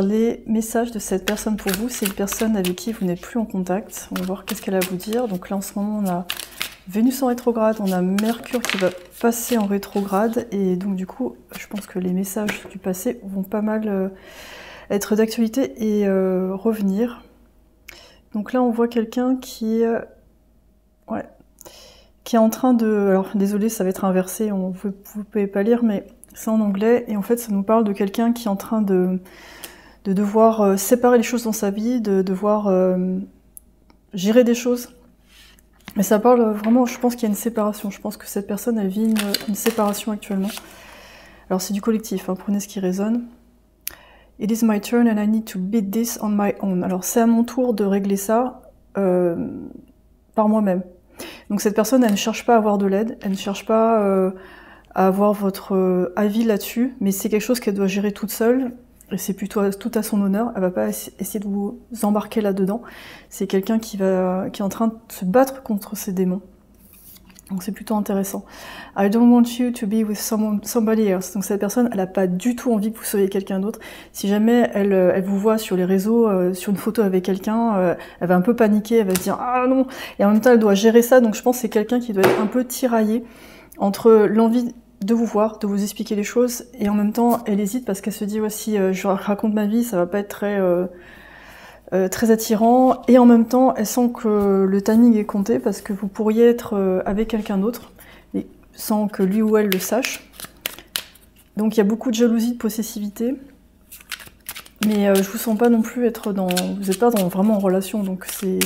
Les messages de cette personne pour vous, c'est une personne avec qui vous n'êtes plus en contact. On va voir qu'est-ce qu'elle a à vous dire. Donc là, en ce moment, on a Vénus en rétrograde, on a Mercure qui va passer en rétrograde. Et donc, du coup, je pense que les messages du passé vont pas mal être d'actualité et revenir. Donc là, on voit quelqu'un qui est en train de... Alors, désolé, ça va être inversé, vous pouvez pas lire, mais c'est en anglais. Et en fait, ça nous parle de quelqu'un qui est en train de devoir séparer les choses dans sa vie, de devoir gérer des choses. Mais ça parle vraiment, je pense qu'il y a une séparation. Je pense que cette personne, elle vit une séparation actuellement. Alors c'est du collectif, hein, prenez ce qui résonne. It is my turn and I need to beat this on my own. Alors c'est à mon tour de régler ça par moi-même. Donc cette personne, elle ne cherche pas à avoir de l'aide, elle ne cherche pas à avoir votre avis là-dessus, mais c'est quelque chose qu'elle doit gérer toute seule. Et c'est plutôt tout à son honneur, elle va pas essayer de vous embarquer là-dedans. C'est quelqu'un qui est en train de se battre contre ses démons. Donc c'est plutôt intéressant. I don't want you to be with somebody else. Donc cette personne, elle n'a pas du tout envie que vous soyez quelqu'un d'autre. Si jamais elle vous voit sur les réseaux, sur une photo avec quelqu'un, elle va un peu paniquer, elle va se dire « Ah non !» Et en même temps, elle doit gérer ça. Donc je pense que c'est quelqu'un qui doit être un peu tiraillé entre l'envie de vous voir, de vous expliquer les choses, et en même temps, elle hésite parce qu'elle se dit « si je raconte ma vie, ça va pas être très attirant », et en même temps, elle sent que le timing est compté parce que vous pourriez être avec quelqu'un d'autre, sans que lui ou elle le sache. Donc il y a beaucoup de jalousie, de possessivité, mais je vous sens pas non plus être dans... Vous n'êtes pas vraiment en relation, donc c'est...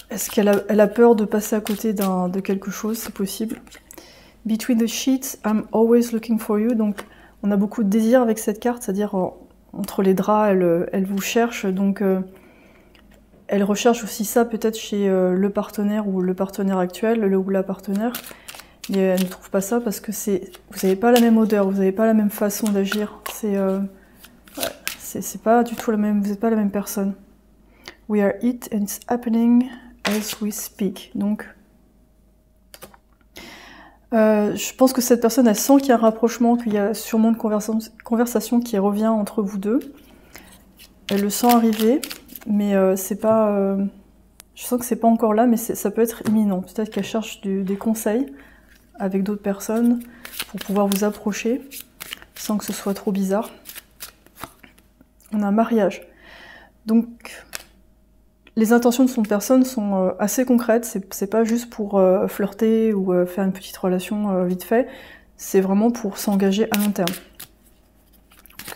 Est-ce qu'elle a peur de passer à côté de quelque chose? C'est possible. Between the sheets, I'm always looking for you. Donc, on a beaucoup de désir avec cette carte, c'est-à-dire entre les draps, elle vous cherche. Donc, elle recherche aussi ça peut-être chez le partenaire ou le partenaire actuel, le ou la partenaire. Mais elle ne trouve pas ça parce que vous n'avez pas la même odeur, vous n'avez pas la même façon d'agir. C'est pas du tout la même. Vous n'êtes pas la même personne. We are it and it's happening as we speak. Donc, je pense que cette personne, elle sent qu'il y a un rapprochement, qu'il y a sûrement une conversation qui revient entre vous deux. Elle le sent arriver, mais c'est pas... je sens que c'est pas encore là, mais ça peut être imminent. Peut-être qu'elle cherche des conseils avec d'autres personnes pour pouvoir vous approcher, sans que ce soit trop bizarre. On a un mariage. Donc... Les intentions de son personne sont assez concrètes, c'est pas juste pour flirter ou faire une petite relation vite fait, c'est vraiment pour s'engager à long terme.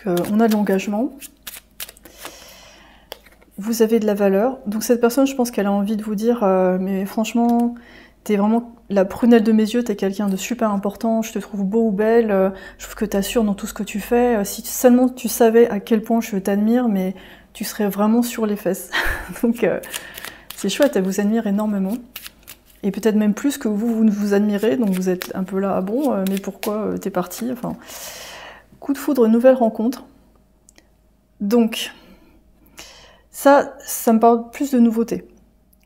Donc, on a de l'engagement, vous avez de la valeur, donc cette personne, je pense qu'elle a envie de vous dire mais franchement, t'es vraiment la prunelle de mes yeux, t'es quelqu'un de super important, je te trouve beau ou belle, je trouve que t'assures dans tout ce que tu fais, si seulement tu savais à quel point je t'admire, mais tu serais vraiment sur les fesses. Donc c'est chouette, elle vous admire énormément. Et peut-être même plus que vous ne vous admirez, donc vous êtes un peu là, ah bon, mais pourquoi t'es parti? Enfin, coup de foudre, nouvelle rencontre. Donc, ça me parle plus de nouveautés.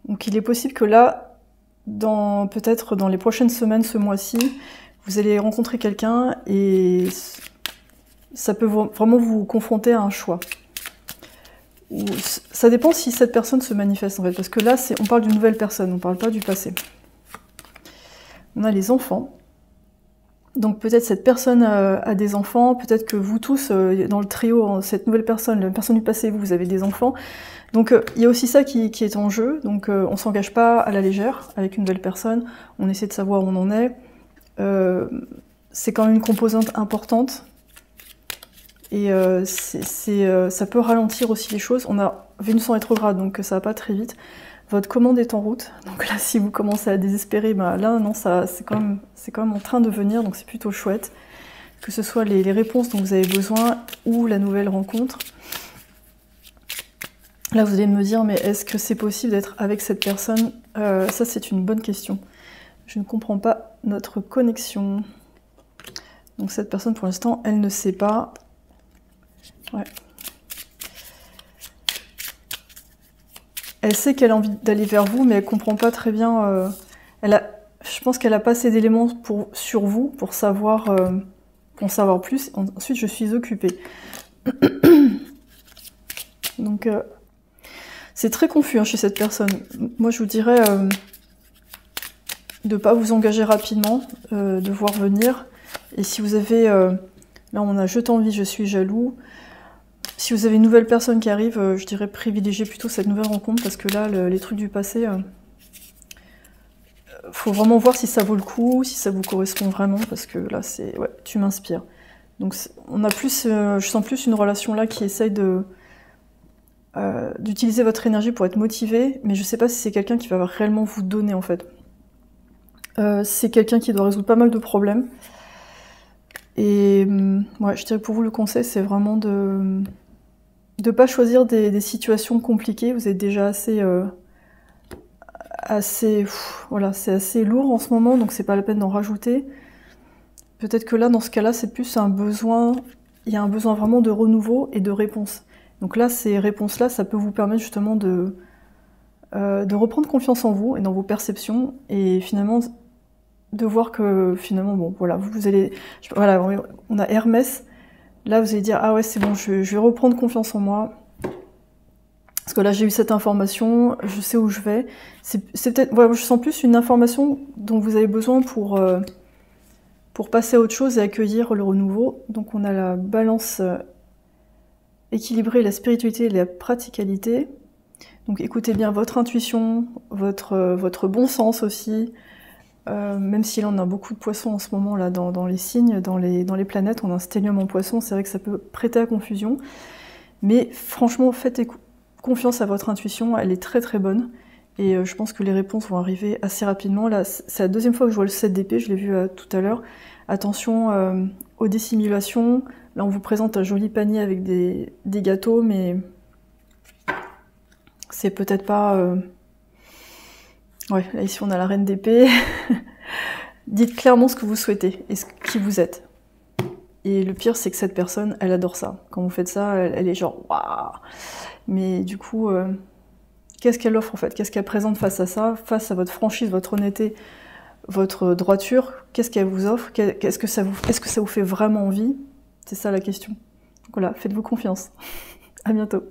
Donc il est possible que là, peut-être dans les prochaines semaines, ce mois-ci, vous allez rencontrer quelqu'un et ça peut vraiment vous confronter à un choix. Ça dépend si cette personne se manifeste en fait, parce que là on parle d'une nouvelle personne, on ne parle pas du passé. On a les enfants, donc peut-être cette personne a des enfants, peut-être que vous tous, dans le trio, cette nouvelle personne, la personne du passé, vous avez des enfants, donc il y a aussi ça qui est en jeu, donc on ne s'engage pas à la légère avec une nouvelle personne, on essaie de savoir où on en est, c'est quand même une composante importante. Et ça peut ralentir aussi les choses. On a Vénus en rétrograde, donc ça va pas très vite. Votre commande est en route. Donc là, si vous commencez à désespérer, bah là, non, c'est quand même en train de venir, donc c'est plutôt chouette. Que ce soit les réponses dont vous avez besoin ou la nouvelle rencontre. Là, vous allez me dire, mais est-ce que c'est possible d'être avec cette personne? Ça, c'est une bonne question. Je ne comprends pas notre connexion. Donc cette personne, pour l'instant, elle ne sait pas. Ouais. Elle sait qu'elle a envie d'aller vers vous, mais elle comprend pas très bien. Je pense qu'elle a pas assez d'éléments sur vous pour en savoir plus. Ensuite, je suis occupée. Donc, c'est très confus hein, chez cette personne. Moi, je vous dirais de ne pas vous engager rapidement, de voir venir. Et si vous avez... là, on a je t'envie, je suis jaloux. Si vous avez une nouvelle personne qui arrive, je dirais privilégier plutôt cette nouvelle rencontre, parce que là, les trucs du passé, faut vraiment voir si ça vaut le coup, si ça vous correspond vraiment, parce que là, c'est... Ouais, tu m'inspires. Donc, on a plus... je sens plus une relation là qui essaye d'utiliser votre énergie pour être motivé, mais je sais pas si c'est quelqu'un qui va réellement vous donner, en fait. C'est quelqu'un qui doit résoudre pas mal de problèmes. Et ouais, je dirais pour vous, le conseil, c'est vraiment de ne pas choisir des situations compliquées. Vous êtes déjà voilà, c'est assez lourd en ce moment, donc c'est pas la peine d'en rajouter. Peut-être que là, dans ce cas-là, c'est plus un besoin, il y a un besoin vraiment de renouveau et de réponse. Donc là, ces réponses-là, ça peut vous permettre justement de reprendre confiance en vous et dans vos perceptions, et finalement de voir que finalement, bon, voilà, vous allez, voilà, on a Hermès, là vous allez dire, ah ouais, c'est bon, je vais reprendre confiance en moi, parce que là j'ai eu cette information, je sais où je vais, c'est peut-être, voilà, je sens plus une information dont vous avez besoin pour passer à autre chose et accueillir le renouveau. Donc on a la balance équilibrée, la spiritualité et la praticalité. Donc écoutez bien votre intuition, votre bon sens aussi, même si là on a beaucoup de poissons en ce moment là dans les signes, dans les planètes, on a un stellium en poisson, c'est vrai que ça peut prêter à confusion, mais franchement faites confiance à votre intuition, elle est très très bonne, et je pense que les réponses vont arriver assez rapidement. Là c'est la deuxième fois que je vois le 7 d'épée, je l'ai vu tout à l'heure. Attention aux dissimulations, là on vous présente un joli panier avec des gâteaux, mais c'est peut-être pas... Ouais, là ici on a la reine d'épée. Dites clairement ce que vous souhaitez et qui vous êtes. Et le pire, c'est que cette personne, elle adore ça. Quand vous faites ça, elle est genre waouh. Mais du coup, qu'est-ce qu'elle offre en fait? Qu'est-ce qu'elle présente face à ça? Face à votre franchise, votre honnêteté, votre droiture, qu'est-ce qu'elle vous offre? Est-ce que ça vous fait vraiment envie? C'est ça la question. Donc voilà, faites-vous confiance. À bientôt.